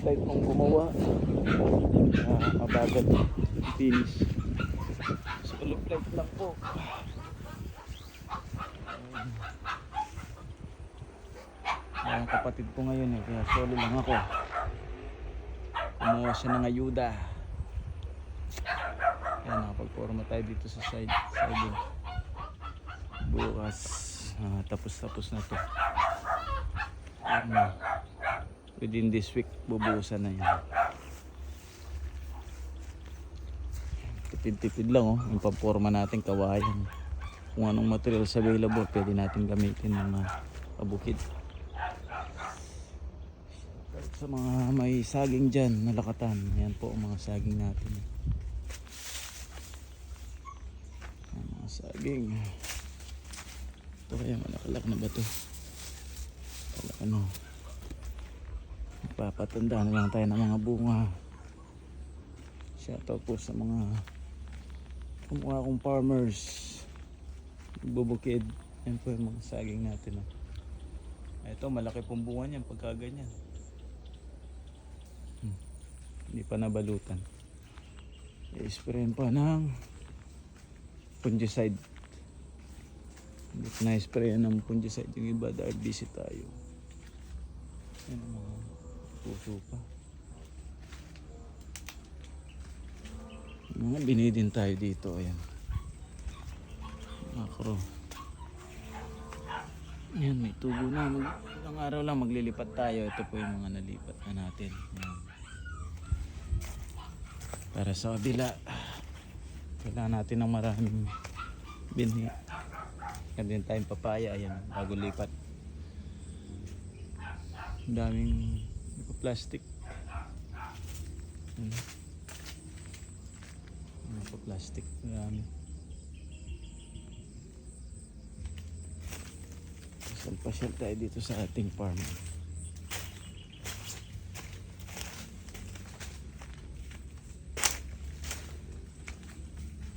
light nung gumawa. Mabagal finish. Solid light lang po. Ang kapatid ko ngayon eh, kaya solo lang ako. Kumuha siya ng ayuda. Kaya nakapagporma tayo dito sa siding. Bukas tapos na to. Within this week bubuhusan na yan. Tipid-tipid lang oh, yung pamporma natin kawayan. Kung anong materials available pwede natin gamitin mga kabukid. Sa mga may saging dyan nalakatan, yan po ang mga saging natin. Ang mga saging ito kaya malakalak na ba ito? Ano, papatanda na lang tayo ng mga bunga. Shoutout po sa mga kumuha kong farmers bubukid. Yan po yung mga saging natin. Ito malaki pong bunga niyan pagka ganyan. Hindi pa nabalutan. I-sprayin pa ng fungicide. Hindi pa na-sprayin ng fungicide yung iba dahil busy tayo. Yan ang mga puso pa. Mga binidin tayo dito. Ayan. Makro. Ayan, may tubo na. Ilang araw lang maglilipat tayo. Ito po yung mga nalipat na natin. Ayan. Para sa kabila kailangan natin ng maraming binhi. Kaya din tayong papaya. Ayan, bago lipat. Daming plastic. Plastic. Marami. Pasyal tayo dito sa ating farm.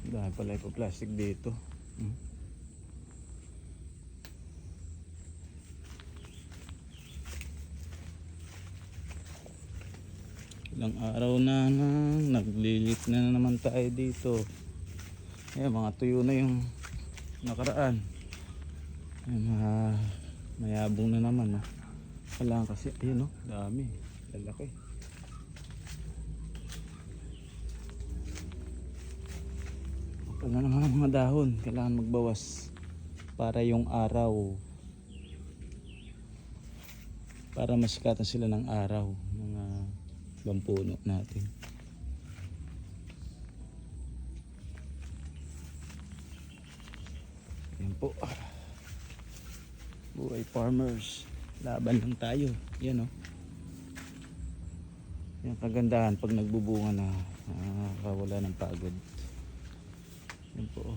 Dahil pala yung plastic dito. Ilang araw na naglilit na naman tayo dito. Ayan, mga tuyo na yung nakaraan. Ayan, mayabong na naman. Kailangan kasi, ayun dami. Lalaki. Wala naman ang mga dahon. Kailangan magbawas para yung araw. Para masikatan sila ng araw. Mga ibang puno natin. Yan po. Buhay farmers. Laban lang tayo. Yan Yan kagandahan pag nagbubunga na. Wala ng pagod. Yan po.